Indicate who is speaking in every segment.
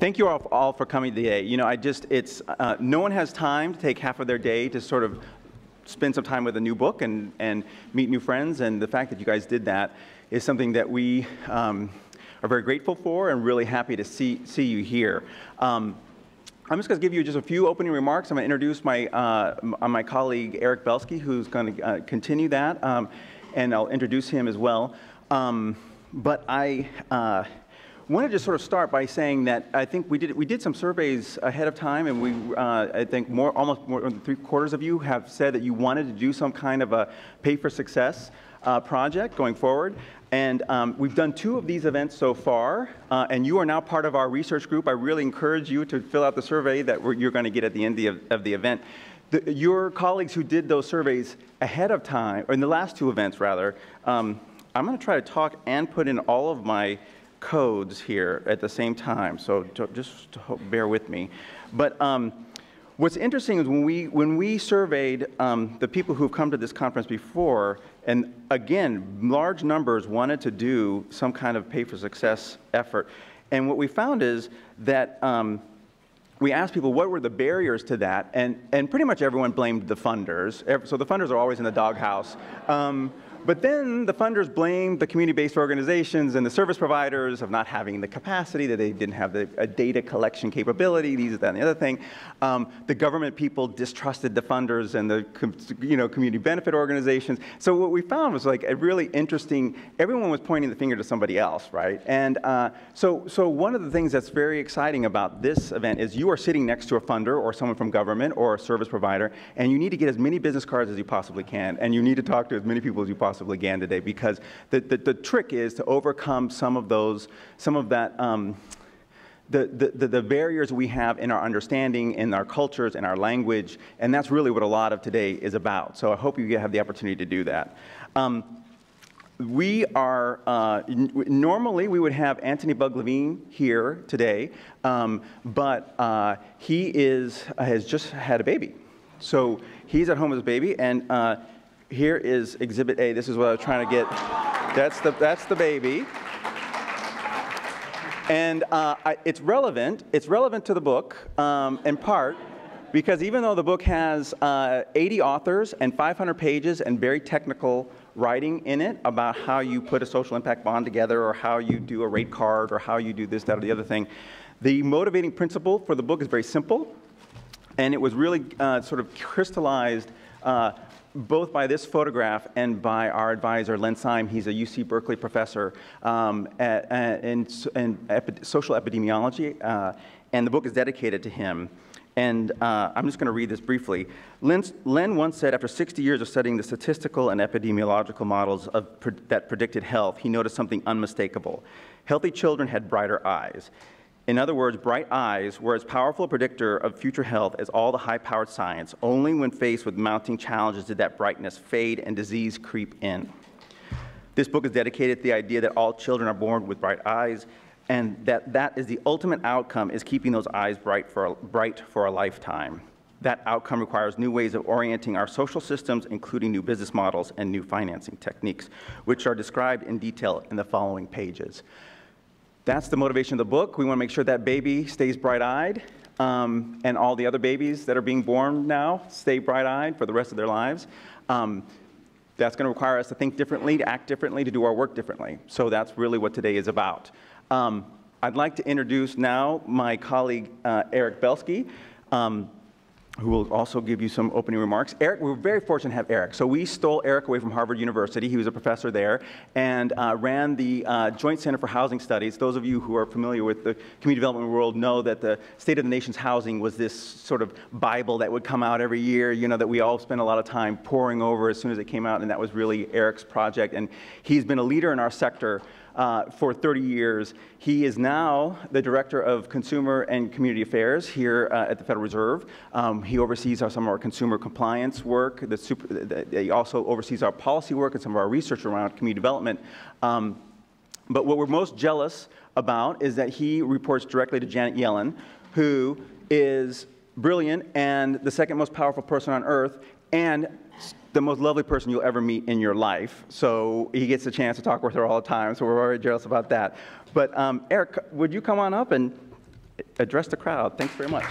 Speaker 1: Thank you all for coming today. You know, no one has time to take half of their day to sort of spend some time with a new book and meet new friends, and the fact that you guys did that is something that we are very grateful for and really happy to see you here. I'm just going to give you just a few opening remarks. I'm going to introduce my colleague Eric Belsky, who's going to continue that, and I'll introduce him as well. But I wanted to sort of start by saying that I think we did some surveys ahead of time, and I think almost more than 3/4 of you have said that you wanted to do some kind of a pay for success project going forward. And we've done 2 of these events so far, and you are now part of our research group. I really encourage you to fill out the survey that you're going to get at the end of the event. Your colleagues who did those surveys ahead of time, or in the last 2 events rather, I'm going to try to talk and put in all of my codes here at the same time, so just bear with me. But what's interesting is when we surveyed the people who've come to this conference before, and again, large numbers wanted to do some kind of pay for success effort. And what we found is that we asked people what were the barriers to that, and pretty much everyone blamed the funders. So the funders are always in the doghouse. But then the funders blamed the community-based organizations and the service providers of not having the capacity, that they didn't have a data collection capability, these, that, and the other thing. The government people distrusted the funders and the community benefit organizations. So what we found was like a really interesting, everyone was pointing the finger to somebody else, right? And so one of the things that's very exciting about this event is you are sitting next to a funder or someone from government or a service provider, and you need to get as many business cards as you possibly can, and you need to talk to as many people as you possibly can today, because the trick is to overcome some of that the barriers we have in our understanding, in our cultures, in our language, and that's really what a lot of today is about. So I hope you have the opportunity to do that. We are, normally we would have Anthony Bug-Levine here today, but he has just had a baby. So he's at home with his baby, and here is Exhibit A. This is what I was trying to get. That's the baby. And it's relevant. It's relevant to the book, in part, because even though the book has 80 authors and 500 pages and very technical writing in it about how you put a social impact bond together, or how you do a rate card, or how you do this, that, or the other thing, the motivating principle for the book is very simple, and it was really sort of crystallized both by this photograph and by our advisor, Len Syme. He's a UC Berkeley professor in social epidemiology, and the book is dedicated to him. And I'm just going to read this briefly. Len once said, after 60 years of studying the statistical and epidemiological models that predicted health, he noticed something unmistakable. Healthy children had brighter eyes. In other words, bright eyes were as powerful a predictor of future health as all the high-powered science. Only when faced with mounting challenges did that brightness fade and disease creep in. This book is dedicated to the idea that all children are born with bright eyes, and that is the ultimate outcome, is keeping those eyes bright for a lifetime. That outcome requires new ways of orienting our social systems, including new business models and new financing techniques, which are described in detail in the following pages. That's the motivation of the book. We want to make sure that baby stays bright-eyed, and all the other babies that are being born now stay bright-eyed for the rest of their lives. That's going to require us to think differently, to act differently, to do our work differently. So that's really what today is about. I'd like to introduce now my colleague, Eric Belsky, who will also give you some opening remarks. Eric, we were very fortunate to have Eric. So we stole Eric away from Harvard University. He was a professor there, and ran the Joint Center for Housing Studies. Those of you who are familiar with the community development world know that the State of the Nation's Housing was this sort of Bible that would come out every year, that we all spent a lot of time poring over as soon as it came out, and that was really Eric's project. And he's been a leader in our sector for 30 years. He is now the Director of Consumer and Community Affairs here at the Federal Reserve. He oversees some of our consumer compliance work. He also oversees our policy work and some of our research around community development. But what we're most jealous about is that he reports directly to Janet Yellen, who is brilliant and the second most powerful person on earth, and the most lovely person you'll ever meet in your life. So he gets a chance to talk with her all the time, so we're very jealous about that. But Eric, would you come on up and address the crowd. Thanks very much.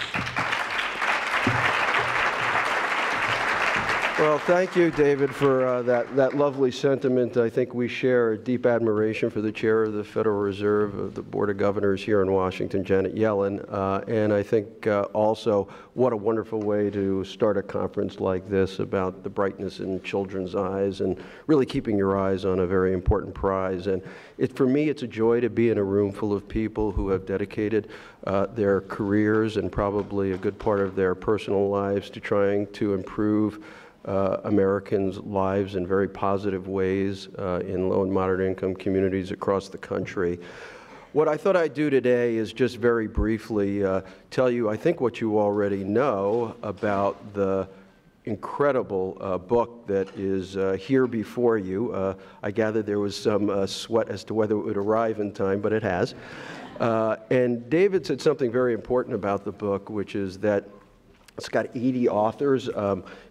Speaker 2: Well, thank you, David, for that lovely sentiment. I think we share a deep admiration for the chair of the Federal Reserve, of the Board of Governors here in Washington, Janet Yellen. And I think also what a wonderful way to start a conference like this about the brightness in children's eyes and really keeping your eyes on a very important prize. And for me, it's a joy to be in a room full of people who have dedicated their careers and probably a good part of their personal lives to trying to improve Americans' lives in very positive ways in low and moderate income communities across the country. What I thought I'd do today is just very briefly tell you, I think, what you already know about the incredible book that is here before you. I gather there was some sweat as to whether it would arrive in time, but it has. And David said something very important about the book, which is that it's got 80 authors.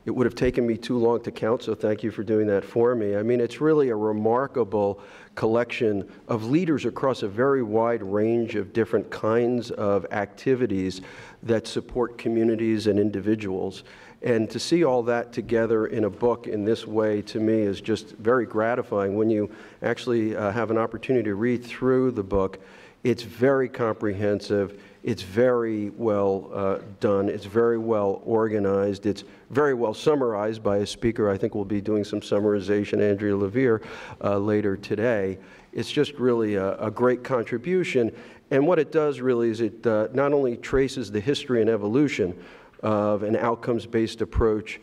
Speaker 2: It would have taken me too long to count, so thank you for doing that for me. I mean, it's really a remarkable collection of leaders across a very wide range of different kinds of activities that support communities and individuals. And to see all that together in a book in this way, to me, is just very gratifying. When you actually have an opportunity to read through the book, it's very comprehensive. It's very well done. It's very well organized. It's very well summarized by a speaker. I think we'll be doing some summarization, Andrea Levere, later today. It's just really a great contribution. And what it does really is it not only traces the history and evolution of an outcomes-based approach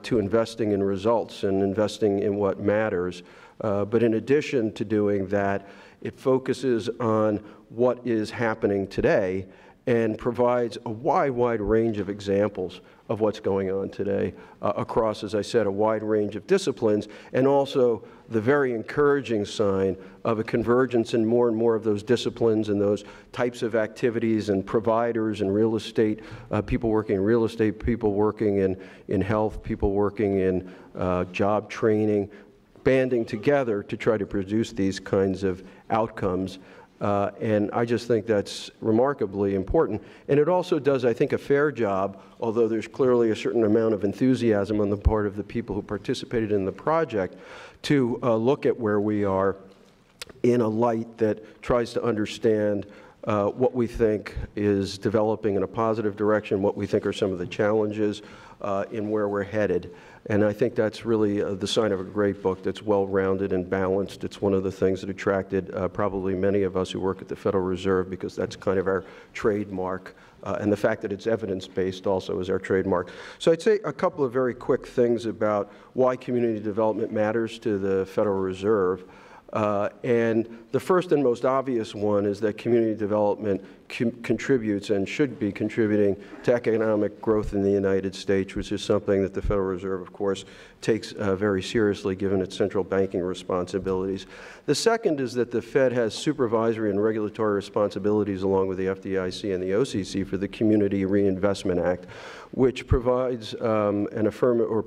Speaker 2: to investing in results and investing in what matters, but in addition to doing that, it focuses on what is happening today and provides a wide range of examples of what's going on today across, as I said, a wide range of disciplines, and also the very encouraging sign of a convergence in more and more of those disciplines and those types of activities and providers and real estate, people working in real estate, people working in health, people working in job training, banding together to try to produce these kinds of outcomes. And I just think that's remarkably important. And it also does, I think, a fair job, although there's clearly a certain amount of enthusiasm on the part of the people who participated in the project, to look at where we are in a light that tries to understand what we think is developing in a positive direction, what we think are some of the challenges in where we're headed. And I think that's really the sign of a great book that's well-rounded and balanced. It's one of the things that attracted probably many of us who work at the Federal Reserve, because that's kind of our trademark. And the fact that it's evidence-based also is our trademark. So I'd say a couple of very quick things about why community development matters to the Federal Reserve. And the first and most obvious one is that community development contributes and should be contributing to economic growth in the United States, which is something that the Federal Reserve, of course, takes very seriously given its central banking responsibilities. The second is that the Fed has supervisory and regulatory responsibilities along with the FDIC and the OCC for the Community Reinvestment Act, which provides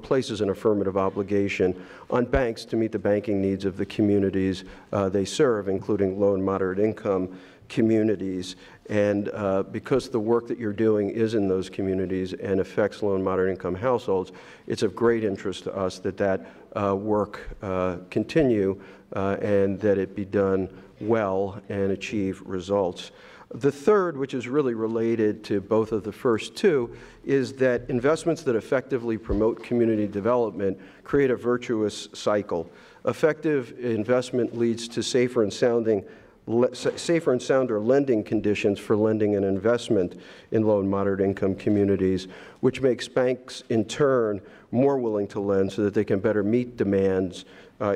Speaker 2: places an affirmative obligation on banks to meet the banking needs of the communities they serve, including low and moderate income communities. And because the work that you're doing is in those communities and affects low and moderate income households, it's of great interest to us that that work continue and that it be done well and achieve results. The third, which is really related to both of the first two, is that investments that effectively promote community development create a virtuous cycle. Effective investment leads to safer and sounder lending conditions for lending and investment in low and moderate income communities, which makes banks in turn more willing to lend so that they can better meet demands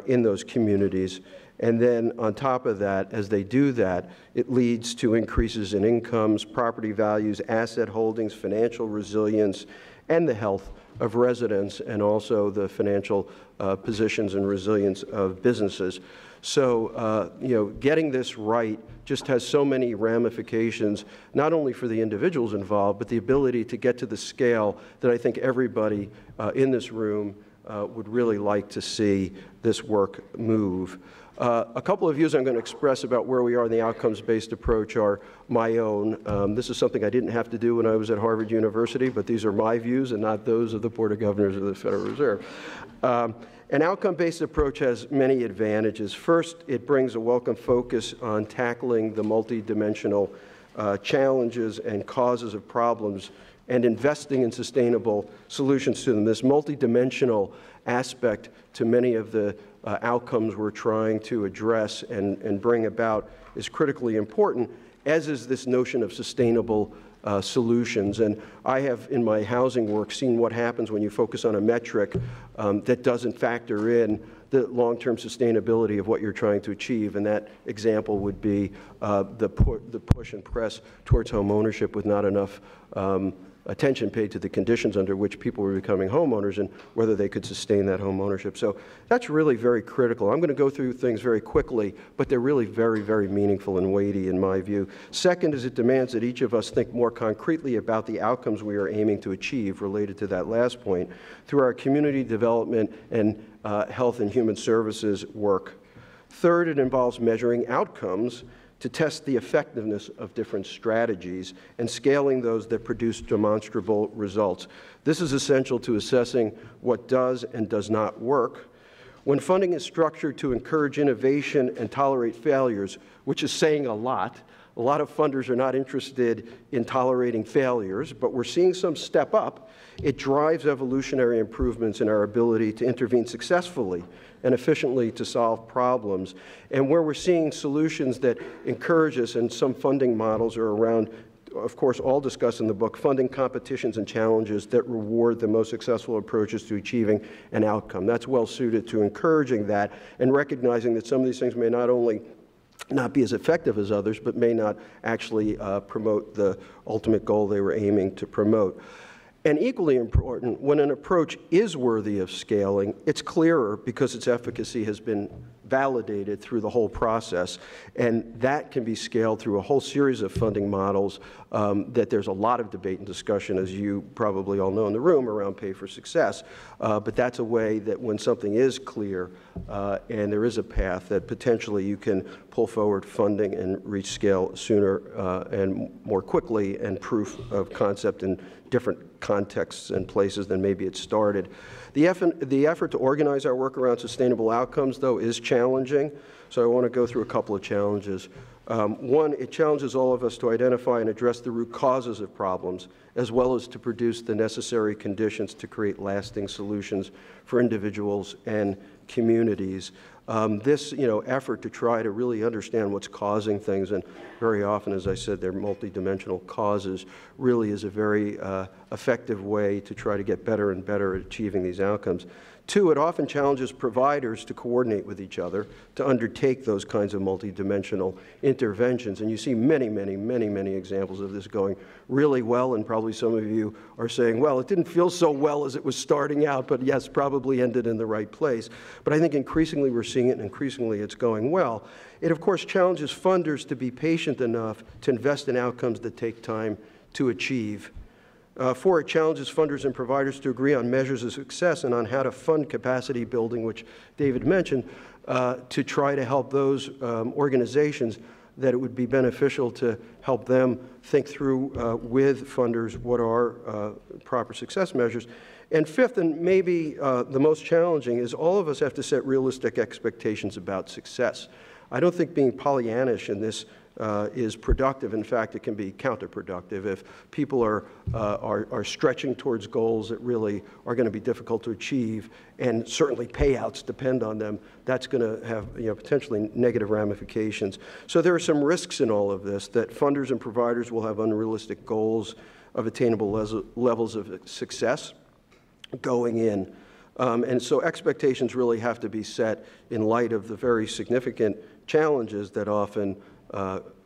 Speaker 2: in those communities. And then on top of that, as they do that, it leads to increases in incomes, property values, asset holdings, financial resilience, and the health of residents, and also the financial positions and resilience of businesses. So, getting this right just has so many ramifications, not only for the individuals involved, but the ability to get to the scale that I think everybody in this room would really like to see this work move. A couple of views I'm going to express about where we are in the outcomes-based approach are my own. This is something I didn't have to do when I was at Harvard University, but these are my views and not those of the Board of Governors of the Federal Reserve. An outcome-based approach has many advantages. First, it brings a welcome focus on tackling the multidimensional challenges and causes of problems and investing in sustainable solutions to them. This multidimensional aspect to many of the outcomes we're trying to address and bring about is critically important, as is this notion of sustainable solutions. And I have, in my housing work, seen what happens when you focus on a metric that doesn't factor in the long-term sustainability of what you're trying to achieve. And that example would be the push and press towards home ownership with not enough attention paid to the conditions under which people were becoming homeowners and whether they could sustain that home ownership. So that's really very critical. I'm going to go through things very quickly, but they're really very, very meaningful and weighty in my view. Second is it demands that each of us think more concretely about the outcomes we are aiming to achieve related to that last point through our community development and health and human services work. Third, it involves measuring outcomes to test the effectiveness of different strategies and scaling those that produce demonstrable results. This is essential to assessing what does and does not work. When funding is structured to encourage innovation and tolerate failures, which is saying a lot of funders are not interested in tolerating failures, but we're seeing some step up. It drives evolutionary improvements in our ability to intervene successfully and efficiently to solve problems. And where we're seeing solutions that encourage us, and some funding models are around, of course, all discussed in the book, funding competitions and challenges that reward the most successful approaches to achieving an outcome. That's well suited to encouraging that and recognizing that some of these things may not only not be as effective as others, but may not actually promote the ultimate goal they were aiming to promote. And equally important, when an approach is worthy of scaling, it's clearer because its efficacy has been validated through the whole process, and that can be scaled through a whole series of funding models that there's a lot of debate and discussion, as you probably all know in the room, around pay for success. But that's a way that when something is clear and there is a path, that potentially you can pull forward funding and reach scale sooner and more quickly, and proof of concept in different contexts and places than maybe it started. The effort to organize our work around sustainable outcomes, though, is challenging. So I want to go through a couple of challenges. One, it challenges all of us to identify and address the root causes of problems, as well as to produce the necessary conditions to create lasting solutions for individuals and communities. This effort to try to really understand what's causing things, and very often, as I said, they're multidimensional causes, really is a very effective way to try to get better and better at achieving these outcomes. Two, it often challenges providers to coordinate with each other to undertake those kinds of multidimensional interventions. And you see many, many, many, many examples of this going really well, and probably some of you are saying, well, it didn't feel so well as it was starting out, but yes, probably ended in the right place. But I think increasingly we're seeing it, and increasingly it's going well. It, of course, challenges funders to be patient enough to invest in outcomes that take time to achieve. Four, it challenges funders and providers to agree on measures of success and on how to fund capacity building, which David mentioned, to try to help those organizations that it would be beneficial to help them think through with funders what are proper success measures. And fifth, and maybe the most challenging, is all of us have to set realistic expectations about success. I don't think being Pollyannish in this is productive. In fact, it can be counterproductive if people are stretching towards goals that really are going to be difficult to achieve, and certainly payouts depend on them. That's going to have potentially negative ramifications. So there are some risks in all of this, that funders and providers will have unrealistic goals of attainable levels of success going in. And so expectations really have to be set in light of the very significant challenges that often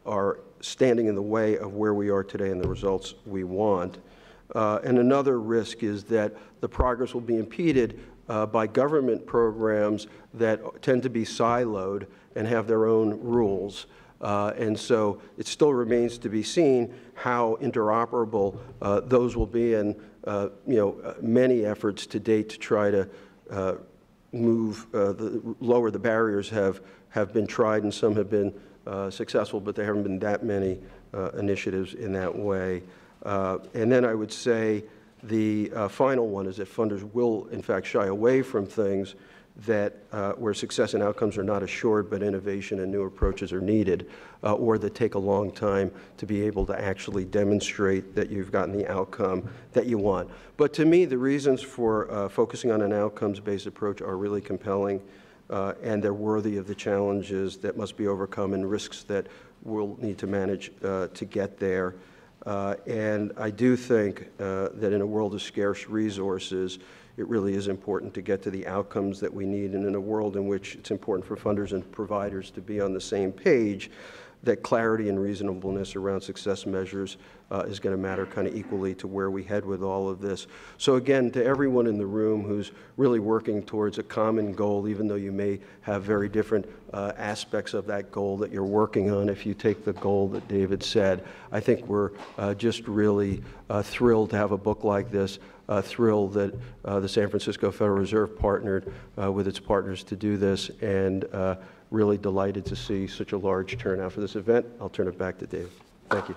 Speaker 2: are standing in the way of where we are today and the results we want. And another risk is that the progress will be impeded by government programs that tend to be siloed and have their own rules. And so it still remains to be seen how interoperable those will be, and many efforts to date to try to lower the barriers have have been tried and some have been successful, but there haven't been that many initiatives in that way. And then I would say the final one is that funders will, in fact, shy away from things that where success and outcomes are not assured, but innovation and new approaches are needed, or that take a long time to be able to actually demonstrate that you've gotten the outcome that you want. But to me, the reasons for focusing on an outcomes-based approach are really compelling, and they're worthy of the challenges that must be overcome and risks that we'll need to manage to get there. And I do think that in a world of scarce resources, it really is important to get to the outcomes that we need, and in a world in which it's important for funders and providers to be on the same page, that clarity and reasonableness around success measures is going to matter kind of equally to where we head with all of this. So again, to everyone in the room who's really working towards a common goal, even though you may have very different aspects of that goal that you're working on, if you take the goal that David said, I think we're just really thrilled to have a book like this, thrilled that the San Francisco Federal Reserve partnered with its partners to do this, and really delighted to see such a large turnout for this event. I'll turn it back to Dave. Thank you.